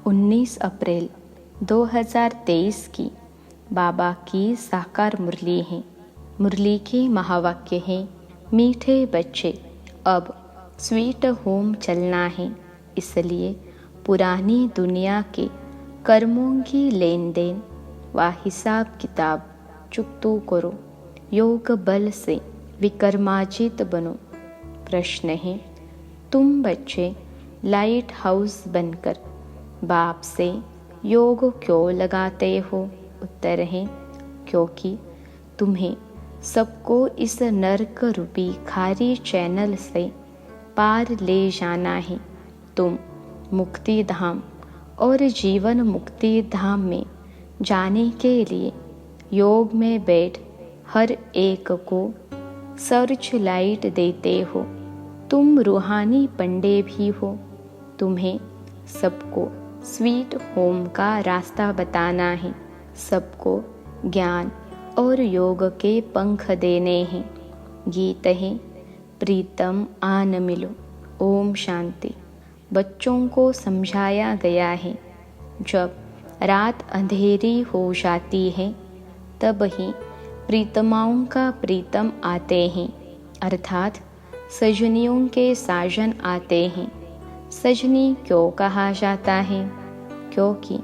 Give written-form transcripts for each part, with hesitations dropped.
19 अप्रैल 2023 की बाबा की साकार मुरली है। मुरली के महावाक्य हैं, मीठे बच्चे अब स्वीट होम चलना है, इसलिए पुरानी दुनिया के कर्मों की लेन देन व हिसाब किताब चुकतो करो, योग बल से विकर्माजित बनो। प्रश्न है, तुम बच्चे लाइट हाउस बनकर बाप से योग क्यों लगाते हो? उत्तर है, क्योंकि तुम्हें सबको इस नरक रूपी खारी चैनल से पार ले जाना है। तुम मुक्ति धाम और जीवन मुक्ति धाम में जाने के लिए योग में बैठ हर एक को सर्च लाइट देते हो। तुम रूहानी पंडे भी हो। तुम्हें सबको स्वीट होम का रास्ता बताना है, सबको ज्ञान और योग के पंख देने हैं। गीत है, प्रीतम आन मिलो। ओम शांति। बच्चों को समझाया गया है, जब रात अंधेरी हो जाती है तब ही प्रीतमाओं का प्रीतम आते हैं, अर्थात सजनियों के साजन आते हैं। सजनी क्यों कहा जाता है? क्योंकि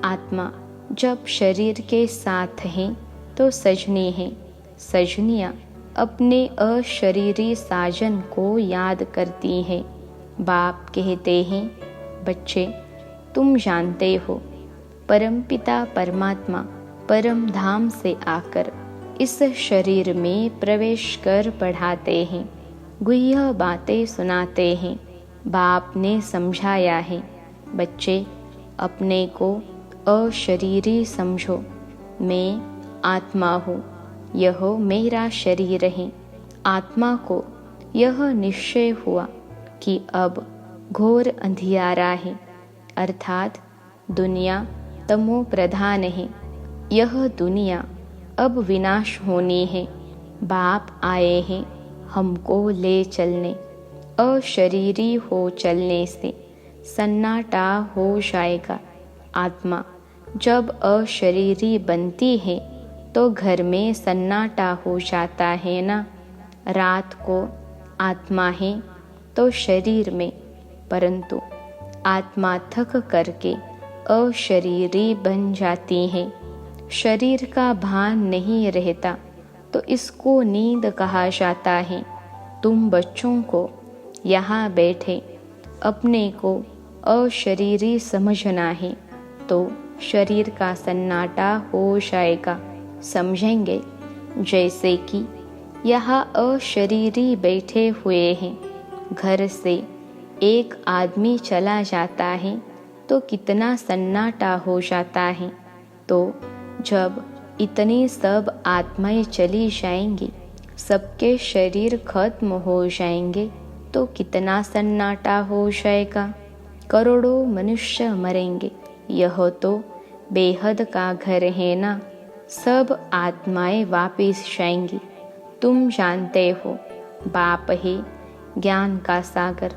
आत्मा जब शरीर के साथ है तो सजनी है। सजनियाँ अपने अशरीरी साजन को याद करती है। बाप कहते हैं, बच्चे तुम जानते हो, परमपिता परमात्मा परम धाम से आकर इस शरीर में प्रवेश कर पढ़ाते हैं, गुह्य बातें सुनाते हैं। बाप ने समझाया है, बच्चे अपने को अशरीरी समझो। मैं आत्मा हूँ, यह मेरा शरीर है। आत्मा को यह निश्चय हुआ कि अब घोर अंधियारा है, अर्थात दुनिया तमो प्रधान है। यह दुनिया अब विनाश होनी है। बाप आए हैं हमको ले चलने। अशरीरी हो चलने से सन्नाटा हो जाएगा। आत्मा जब अशरीरी बनती है तो घर में सन्नाटा हो जाता है ना। रात को आत्मा है तो शरीर में, परंतु आत्मा थक करके अशरीरी बन जाती है। शरीर का भान नहीं रहता तो इसको नींद कहा जाता है। तुम बच्चों को यहाँ बैठे अपने को अशरीरी समझना है तो शरीर का सन्नाटा हो जाएगा। समझेंगे जैसे कि यहाँ अशरीरी बैठे हुए हैं। घर से एक आदमी चला जाता है तो कितना सन्नाटा हो जाता है। तो जब इतनी सब आत्माएं चली जाएंगी, सबके शरीर खत्म हो जाएंगे तो कितना सन्नाटा हो जाएगा। करोड़ों मनुष्य मरेंगे। यह तो बेहद का घर है ना। सब आत्माएं वापिस जाएंगी। तुम जानते हो, बाप है ज्ञान का सागर।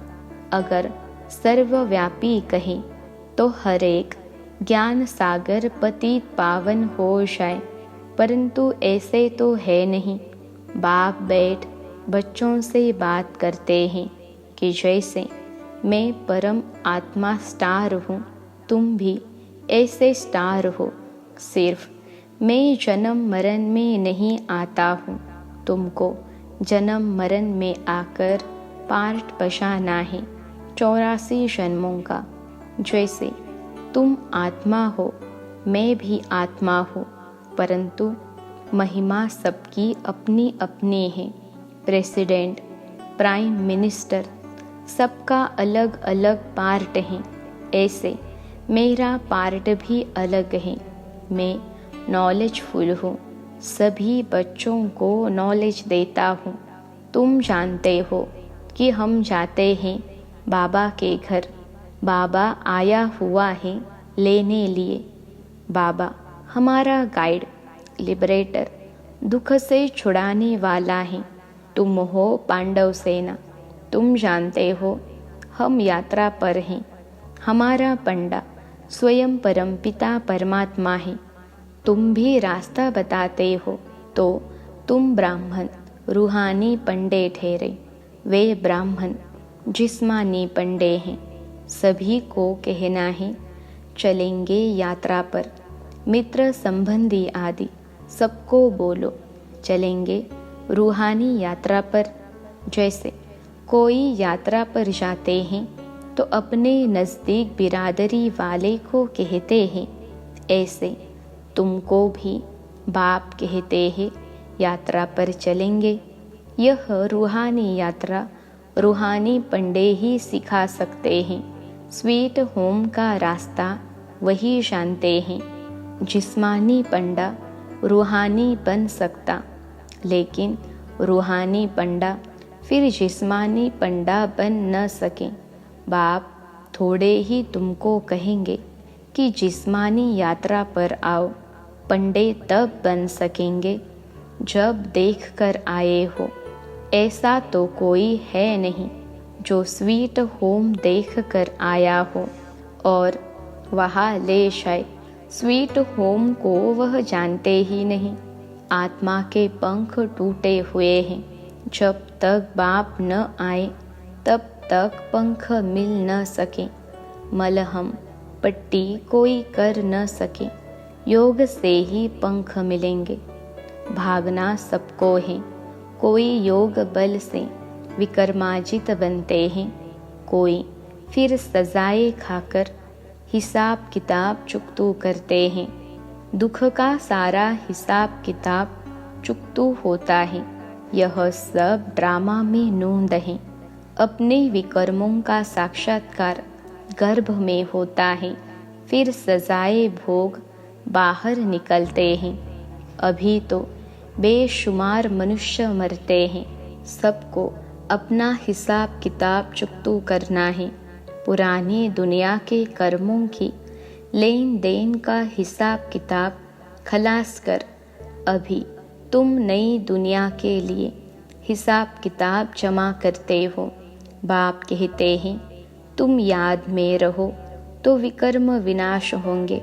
अगर सर्वव्यापी कहें तो हर एक ज्ञान सागर पतित पावन हो जाए, परंतु ऐसे तो है नहीं। बाप बैठ बच्चों से बात करते हैं कि जैसे मैं परम आत्मा स्टार हूँ, तुम भी ऐसे स्टार हो। सिर्फ मैं जन्म मरण में नहीं आता हूँ, तुमको जन्म मरण में आकर पार्ट बजाना है 84 जन्मों का। जैसे तुम आत्मा हो, मैं भी आत्मा हूँ, परंतु महिमा सबकी अपनी अपनी है। प्रेसिडेंट, प्राइम मिनिस्टर, सबका अलग अलग पार्ट है। ऐसे मेरा पार्ट भी अलग है। मैं नॉलेजफुल हूँ, सभी बच्चों को नॉलेज देता हूँ। तुम जानते हो कि हम जाते हैं बाबा के घर। बाबा आया हुआ है लेने लिए। बाबा हमारा गाइड, लिबरेटर, दुख से छुड़ाने वाला है। तुम हो पांडव सेना। तुम जानते हो हम यात्रा पर हैं। हमारा पंडा स्वयं परमपिता परमात्मा है। तुम भी रास्ता बताते हो तो तुम ब्राह्मण रूहानी पंडे ठहरे। वे ब्राह्मण जिस्मानी पंडे हैं। सभी को कहना है चलेंगे यात्रा पर। मित्र संबंधी आदि सबको बोलो चलेंगे रूहानी यात्रा पर। जैसे कोई यात्रा पर जाते हैं तो अपने नज़दीक बिरादरी वाले को कहते हैं, ऐसे तुमको भी बाप कहते हैं यात्रा पर चलेंगे। यह रूहानी यात्रा रूहानी पंडे ही सिखा सकते हैं। स्वीट होम का रास्ता वही जानते हैं। जिस्मानी पंडा रूहानी बन सकता, लेकिन रूहानी पंडा फिर जिस्मानी पंडा बन न सके। बाप थोड़े ही तुमको कहेंगे कि जिस्मानी यात्रा पर आओ। पंडे तब बन सकेंगे जब देख कर आए हो। ऐसा तो कोई है नहीं जो स्वीट होम देख कर आया हो और वहाँ ले जाए। स्वीट होम को वह जानते ही नहीं। आत्मा के पंख टूटे हुए हैं। जब तक बाप न आए तब तक पंख मिल न सके। मलहम पट्टी कोई कर न सके। योग से ही पंख मिलेंगे। भागना सबको है। कोई योग बल से विकर्माजित बनते हैं, कोई फिर सजाए खाकर हिसाब किताब चुकतू करते हैं। दुख का सारा हिसाब किताब चुकतू होता है। यह सब ड्रामा में नूंद है। अपने विकर्मों का साक्षात्कार गर्भ में होता है, फिर सजाए भोग बाहर निकलते हैं। अभी तो बेशुमार मनुष्य मरते हैं। सबको अपना हिसाब किताब चुकतू करना है। पुरानी दुनिया के कर्मों की लेन देन का हिसाब किताब खलास कर अभी तुम नई दुनिया के लिए हिसाब किताब जमा करते हो। बाप कहते हैं तुम याद में रहो तो विकर्म विनाश होंगे।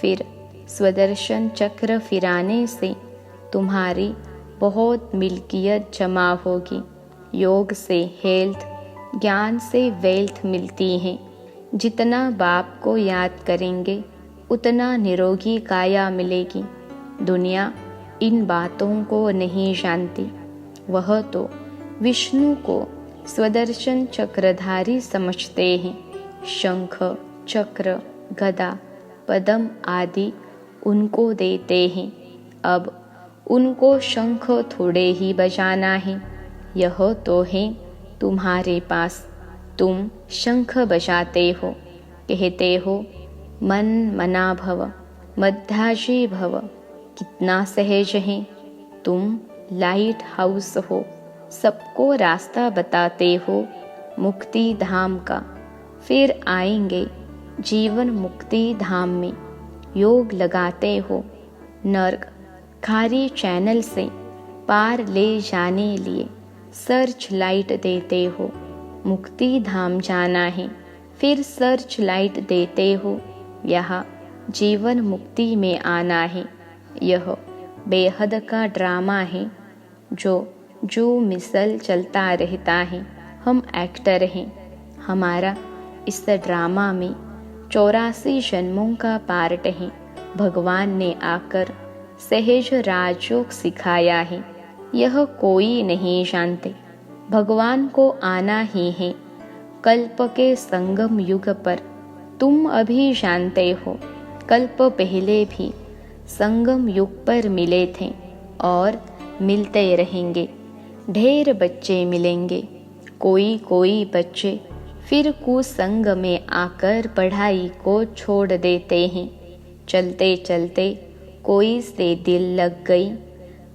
फिर स्वदर्शन चक्र फिराने से तुम्हारी बहुत मिल्कियत जमा होगी। योग से हेल्थ, ज्ञान से वेल्थ मिलती है। जितना बाप को याद करेंगे उतना निरोगी काया मिलेगी। दुनिया इन बातों को नहीं जानती। वह तो विष्णु को स्वदर्शन चक्रधारी समझते हैं। शंख, चक्र, गदा, पद्म आदि उनको देते हैं। अब उनको शंख थोड़े ही बजाना है। यह तो है तुम्हारे पास। तुम शंख बजाते हो, कहते हो मन मना भव, मध्याजी भव। कितना सहज है। तुम लाइट हाउस हो, सबको रास्ता बताते हो मुक्ति धाम का। फिर आएंगे जीवन मुक्ति धाम में। योग लगाते हो, नर्क खारी चैनल से पार ले जाने लिए सर्च लाइट देते हो। मुक्ति धाम जाना है, फिर सर्च लाइट देते हो यहाँ जीवन मुक्ति में आना है। यह बेहद का ड्रामा है जो मिसल चलता रहता है। हम एक्टर हैं। हमारा इस ड्रामा में 84 जन्मों का पार्ट है। भगवान ने आकर सहज राजयोग सिखाया है। यह कोई नहीं जानते। भगवान को आना ही है कल्प के संगम युग पर। तुम अभी जानते हो, कल्प पहले भी संगम युग पर मिले थे और मिलते रहेंगे। ढेर बच्चे मिलेंगे। कोई बच्चे फिर कुसंग में आकर पढ़ाई को छोड़ देते हैं। चलते चलते कोई से दिल लग गई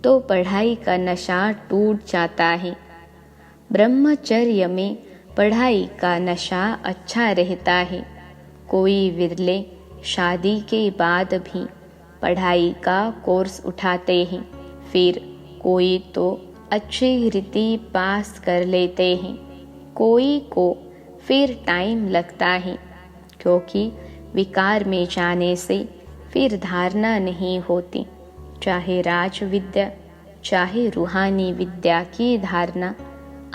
तो पढ़ाई का नशा टूट जाता है। ब्रह्मचर्य में पढ़ाई का नशा अच्छा रहता है। कोई विरले शादी के बाद भी पढ़ाई का कोर्स उठाते हैं। फिर कोई तो अच्छी रीति पास कर लेते हैं। कोई को फिर टाइम लगता है, क्योंकि विकार में जाने से फिर धारणा नहीं होती। चाहे राज विद्या चाहे रूहानी विद्या की धारणा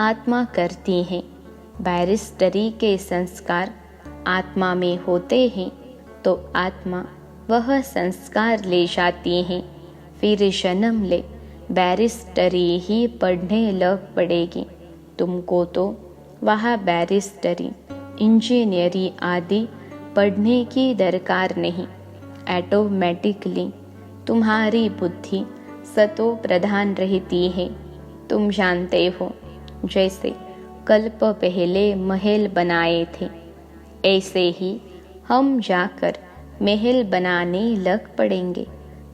आत्मा करती है। बैरिस्टरी के संस्कार आत्मा में होते हैं तो आत्मा वह संस्कार ले जाती है। फिर जन्म ले बैरिस्टरी ही पढ़ने लग पड़ेगी। तुमको तो वह बैरिस्टरी इंजीनियरिंग आदि पढ़ने की दरकार नहीं। ऑटोमेटिकली तुम्हारी बुद्धि सतो प्रधान रहती है। तुम जानते हो, जैसे कल्प पहले महल बनाए थे, ऐसे ही हम जाकर महल बनाने लग पड़ेंगे।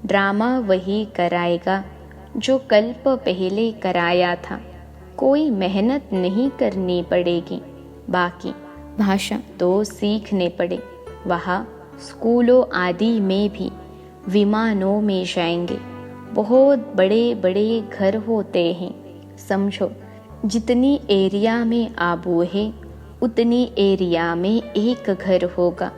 ड्रामा वही कराएगा जो कल्प पहले कराया था। कोई मेहनत नहीं करनी पड़ेगी। बाकी भाषा तो सीखने पड़े। वहाँ स्कूलों आदि में भी विमानों में जाएंगे। बहुत बड़े बड़े घर होते हैं। समझो, जितनी एरिया में आबू है उतनी एरिया में एक घर होगा।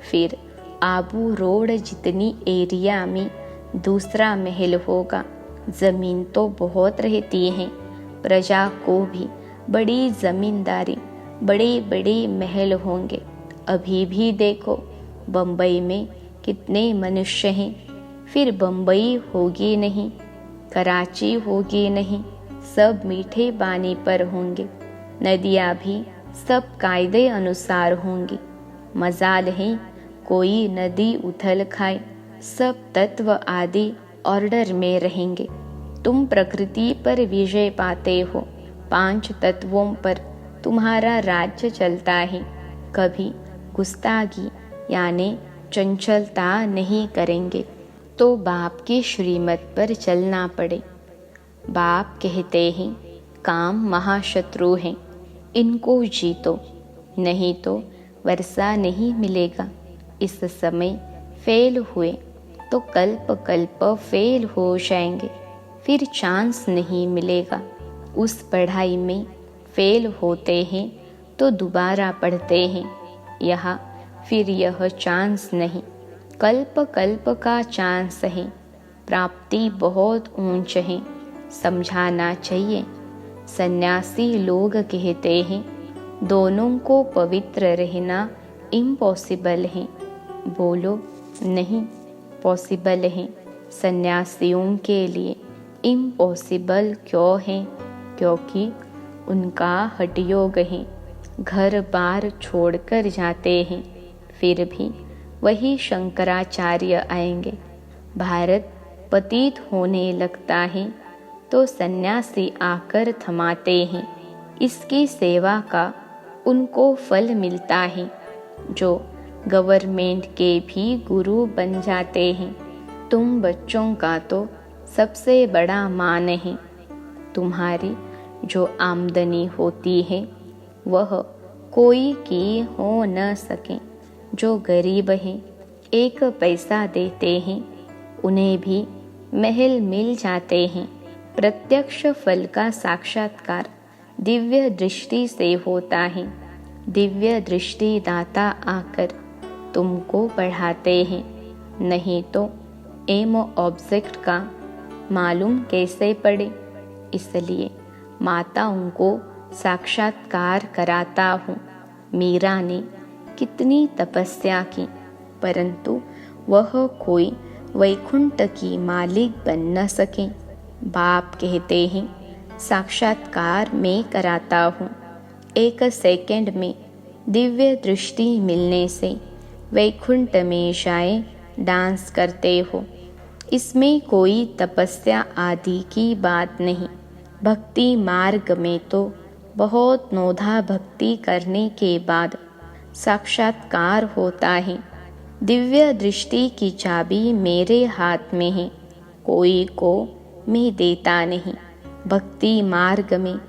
फिर आबू रोड जितनी एरिया में दूसरा महल होगा। ज़मीन तो बहुत रहती है। प्रजा को भी बड़ी ज़मींदारी, बड़े बड़े महल होंगे। अभी भी देखो बम्बई में कितने मनुष्य हैं। फिर बम्बई होगी नहीं, कराची होगी नहीं, सब मीठे पानी पर होंगे। नदियाँ भी सब कायदे अनुसार होंगी। मजाल है कोई नदी उथल खाए। सब तत्व आदि ऑर्डर में रहेंगे। तुम प्रकृति पर विजय पाते हो। 5 तत्वों पर तुम्हारा राज्य चलता है। कभी गुस्तागी यानी चंचलता नहीं करेंगे तो बाप की श्रीमत पर चलना पड़े। बाप कहते हैं काम महाशत्रु हैं, इनको जीतो, नहीं तो वर्षा नहीं मिलेगा। इस समय फेल हुए तो कल्प कल्प फेल हो जाएंगे। फिर चांस नहीं मिलेगा। उस पढ़ाई में फेल होते हैं तो दोबारा पढ़ते हैं। यहाँ फिर यह चांस नहीं, कल्प कल्प का चांस है। प्राप्ति बहुत ऊंच है, समझाना चाहिए। सन्यासी लोग कहते हैं दोनों को पवित्र रहना इम्पॉसिबल है। बोलो नहीं, पॉसिबल है। सन्यासियों के लिए इम्पॉसिबल क्यों है? क्योंकि उनका हठयोग है। घर बार छोड़कर जाते हैं, फिर भी वही शंकराचार्य आएंगे। भारत पतित होने लगता है तो सन्यासी आकर थमाते हैं। इसकी सेवा का उनको फल मिलता है, जो गवर्नमेंट के भी गुरु बन जाते हैं। तुम बच्चों का तो सबसे बड़ा मान है। तुम्हारी जो आमदनी होती है वह कोई की हो न सके। जो गरीब हैं, 1 पैसा देते हैं, उन्हें भी महल मिल जाते हैं। प्रत्यक्ष फल का साक्षात्कार दिव्य दृष्टि से होता है। दिव्य दृष्टि दाता आकर तुमको पढ़ाते हैं, नहीं तो एम ऑब्जेक्ट का मालूम कैसे पड़े। इसलिए माताओं को साक्षात्कार कराता हूँ। मीरा ने कितनी तपस्या की, परंतु वह कोई वैकुंठ की मालिक बन न सके। बाप कहते हैं साक्षात्कार मैं कराता हूँ। 1 सेकंड में दिव्य दृष्टि मिलने से वैकुंठ में जाए डांस करते हो। इसमें कोई तपस्या आदि की बात नहीं। भक्ति मार्ग में तो बहुत नोधा भक्ति करने के बाद साक्षात्कार होता है। दिव्य दृष्टि की चाबी मेरे हाथ में है, कोई को मैं देता नहीं। भक्ति मार्ग में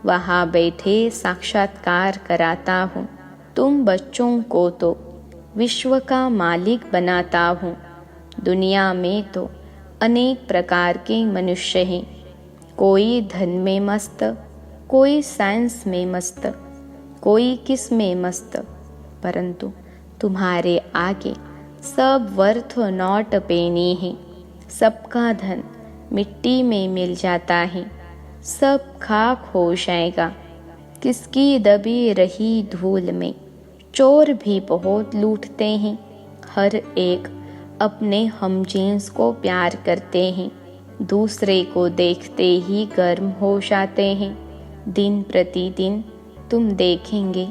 वहाँ बैठे साक्षात्कार कराता हूँ। तुम बच्चों को तो विश्व का मालिक बनाता हूँ। दुनिया में तो अनेक प्रकार के मनुष्य हैं। कोई धन में मस्त, कोई साइंस में मस्त, कोई किस में मस्त, परंतु तुम्हारे आगे सब वर्थ नॉट पेनी है। सबका धन मिट्टी में मिल जाता है, सब खाक हो जाएगा। किसकी दबी रही धूल में चोर भी बहुत लूटते हैं। हर एक अपने हमजींस को प्यार करते हैं, दूसरे को देखते ही गर्म हो जाते हैं। दिन प्रतिदिन तुम देखेंगे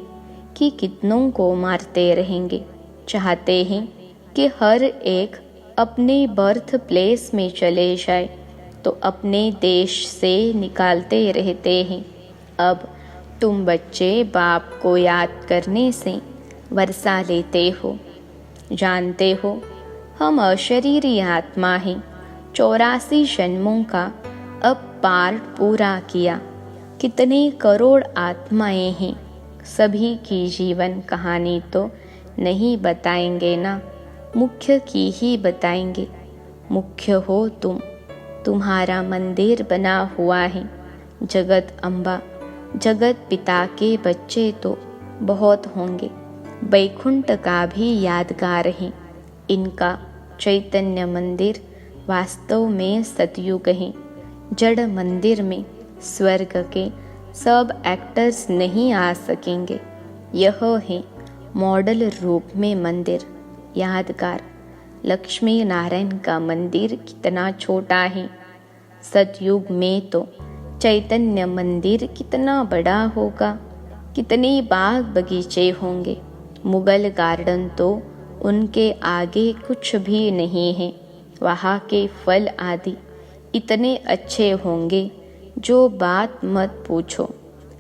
कि कितनों को मारते रहेंगे। चाहते हैं कि हर एक अपने बर्थ प्लेस में चले जाए, तो अपने देश से निकालते रहते हैं। अब तुम बच्चे बाप को याद करने से वर्षा लेते हो। जानते हो हम अशरीरी आत्मा हैं। 84 जन्मों का अब पार्ट पूरा किया। कितने करोड़ आत्माएं हैं, सभी की जीवन कहानी तो नहीं बताएंगे ना, मुख्य की ही बताएंगे। मुख्य हो तुम, तुम्हारा मंदिर बना हुआ है। जगत अम्बा, जगत पिता के बच्चे तो बहुत होंगे। बैकुंठ का भी यादगार है। इनका चैतन्य मंदिर वास्तव में सतयुग है। जड़ मंदिर में स्वर्ग के सब एक्टर्स नहीं आ सकेंगे। यह है मॉडल रूप में मंदिर यादगार। लक्ष्मी नारायण का मंदिर कितना छोटा है। सतयुग में तो चैतन्य मंदिर कितना बड़ा होगा। कितने बाग बगीचे होंगे। मुगल गार्डन तो उनके आगे कुछ भी नहीं है। वहाँ के फल आदि इतने अच्छे होंगे जो बात मत पूछो।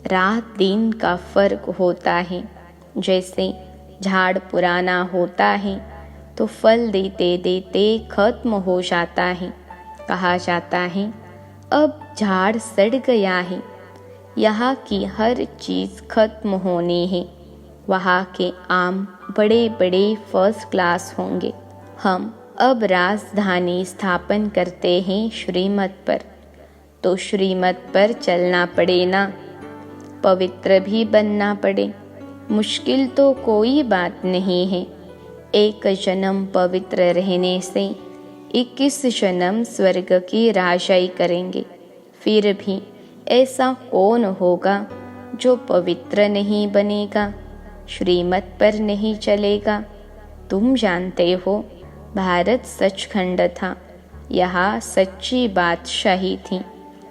रात दिन का फर्क होता है। जैसे झाड़ पुराना होता है तो फल देते देते खत्म हो जाता है। कहा जाता है अब झाड़ सड़ गया है। यहाँ की हर चीज़ खत्म होनी है। वहाँ के आम बड़े बड़े फर्स्ट क्लास होंगे। हम अब राजधानी स्थापन करते हैं श्रीमत पर, तो श्रीमत पर चलना पड़े ना, पवित्र भी बनना पड़े। मुश्किल तो कोई बात नहीं है। एक जन्म पवित्र रहने से 21 जन्म स्वर्ग की राजाई करेंगे। फिर भी ऐसा कौन होगा जो पवित्र नहीं बनेगा, श्रीमत पर नहीं चलेगा। तुम जानते हो भारत सचखंड था, यहाँ सच्ची बादशाही थी।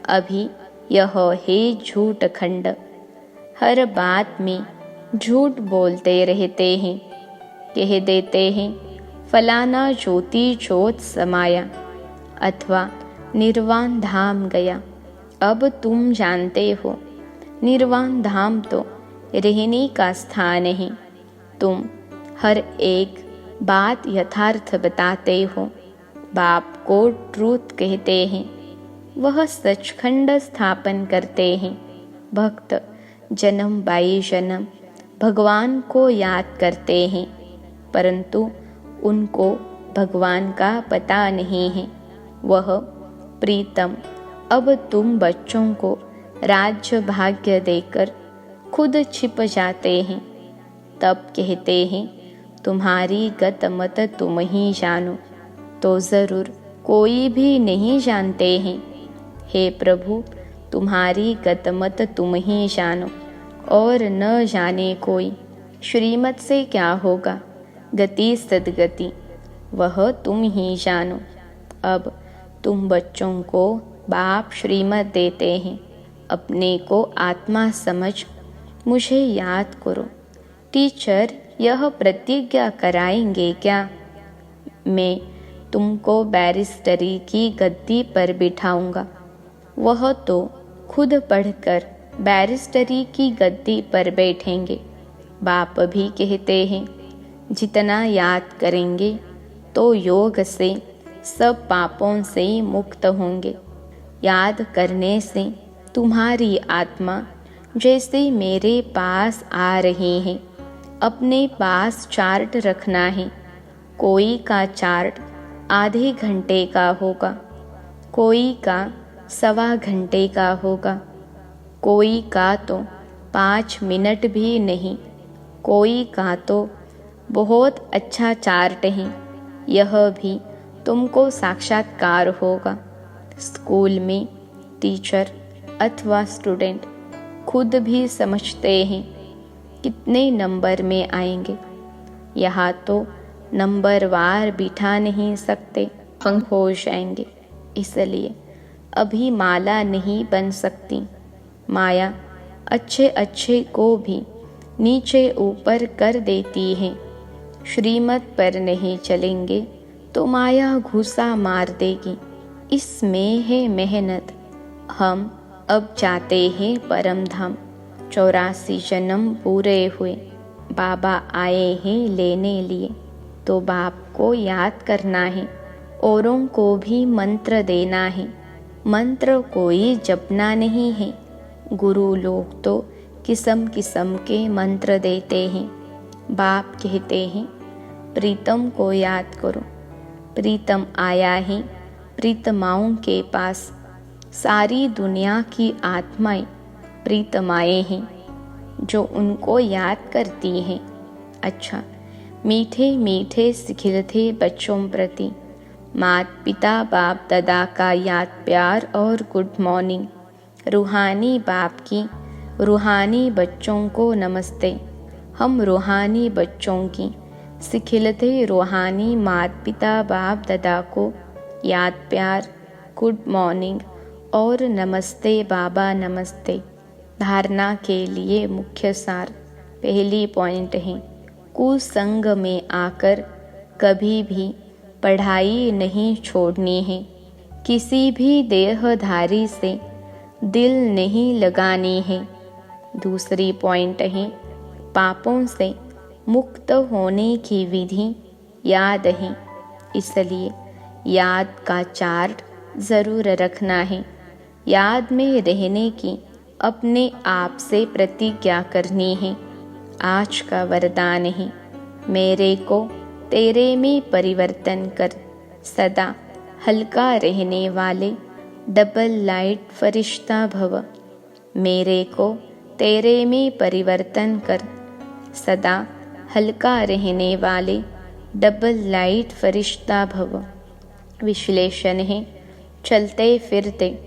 अभी यह है झूठ खंड। हर बात में झूठ बोलते रहते हैं। कह देते हैं फलाना ज्योति ज्योत समाया अथवा निर्वाण धाम गया। अब तुम जानते हो निर्वाण धाम तो रहने का स्थान है। तुम हर एक बात यथार्थ बताते हो। बाप को ट्रूथ कहते हैं, वह सचखंड स्थापन करते हैं। भक्त जन्म बाई जन्म भगवान को याद करते हैं, परंतु उनको भगवान का पता नहीं है। वह प्रीतम अब तुम बच्चों को राज्य भाग्य देकर खुद छिप जाते हैं। तब कहते हैं तुम्हारी गत मत तुम ही जानो, तो ज़रूर कोई भी नहीं जानते हैं। हे प्रभु, तुम्हारी गत मत तुम ही जानो और न जाने कोई। श्रीमत से क्या होगा, गति सदगति वह तुम ही जानो। अब तुम बच्चों को बाप श्रीमत देते हैं। अपने को आत्मा समझ मुझे याद करो। टीचर यह प्रतिज्ञा कराएंगे क्या, मैं तुमको बैरिस्टरी की गद्दी पर बिठाऊंगा। वह तो खुद पढ़कर बैरिस्टरी की गद्दी पर बैठेंगे। बाप भी कहते हैं जितना याद करेंगे तो योग से सब पापों से मुक्त होंगे। याद करने से तुम्हारी आत्मा जैसे मेरे पास आ रही है। अपने पास चार्ट रखना है। कोई का चार्ट आधे घंटे का होगा, कोई का 1.25 घंटे का होगा, कोई का तो 5 मिनट भी नहीं, कोई का तो बहुत अच्छा चार्ट है, यह भी तुमको साक्षात्कार होगा। स्कूल में टीचर अथवा स्टूडेंट खुद भी समझते हैं कितने नंबर में आएंगे। यहाँ तो नंबर वार बिठा नहीं सकते, पंख हो जाएंगे। इसलिए अभी माला नहीं बन सकती। माया अच्छे अच्छे को भी नीचे ऊपर कर देती है। श्रीमत पर नहीं चलेंगे तो माया घुसा मार देगी। इसमें है मेहनत। हम अब जाते हैं परम धाम। 84 जन्म पूरे हुए, बाबा आए हैं लेने लिए। तो बाप को याद करना है, औरों को भी मंत्र देना है। मंत्र कोई जपना नहीं है। गुरु लोग तो किस्म किस्म के मंत्र देते हैं। बाप कहते हैं प्रीतम को याद करो। प्रीतम आया है प्रीतमाओं के पास। सारी दुनिया की आत्माएं प्रीतमाएं हैं जो उनको याद करती हैं। अच्छा, मीठे मीठे सिखिलते बच्चों प्रति माता पिता बाप दादा का याद प्यार और गुड मॉर्निंग। रूहानी बाप की रूहानी बच्चों को नमस्ते। हम रूहानी बच्चों की सिखिलते रूहानी माता पिता बाप दादा को याद प्यार, गुड मॉर्निंग और नमस्ते बाबा नमस्ते। धारणा के लिए मुख्य सार। पहली पॉइंट है, कुसंग में आकर कभी भी पढ़ाई नहीं छोड़नी है। किसी भी देहधारी से दिल नहीं लगानी है। दूसरी पॉइंट है, पापों से मुक्त होने की विधि याद है। इसलिए याद का चार्ट ज़रूर रखना है। याद में रहने की अपने आप से प्रतिज्ञा करनी है। आज का वरदान है, मेरे को तेरे में परिवर्तन कर। सदा हल्का रहने वाले डबल लाइट फरिश्ता भव। मेरे को तेरे में परिवर्तन कर। सदा हल्का रहने वाले डबल लाइट फरिश्ता भव। विश्लेषण है, चलते फिरते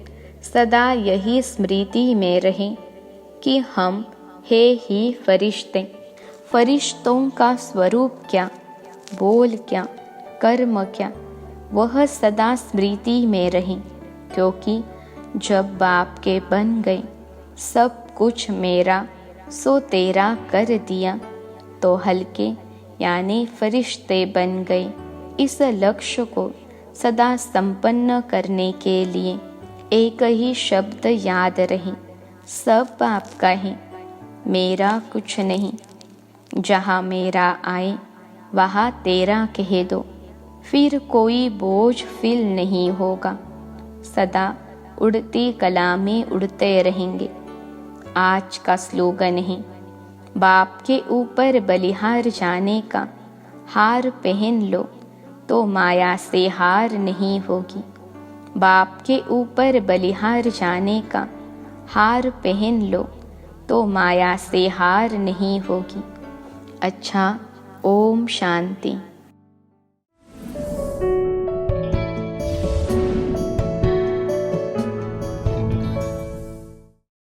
सदा यही स्मृति में रहें कि हम है ही फरिश्ते। फरिश्तों का स्वरूप क्या, बोल क्या, कर्म क्या, वह सदा स्मृति में रहें। क्योंकि जब बाप के बन गए सब कुछ मेरा सो तेरा कर दिया, तो हल्के यानी फरिश्ते बन गए। इस लक्ष्य को सदा संपन्न करने के लिए एक ही शब्द याद रहे, सब आपका है, मेरा कुछ नहीं। जहाँ मेरा आए वहाँ तेरा कह दो, फिर कोई बोझ फील नहीं होगा। सदा उड़ती कला में उड़ते रहेंगे। आज का स्लोगन है, बाप के ऊपर बलिहार जाने का हार पहन लो तो माया से हार नहीं होगी। बाप के ऊपर बलिहार जाने का हार पहन लो तो माया से हार नहीं होगी। अच्छा, ओम शांति।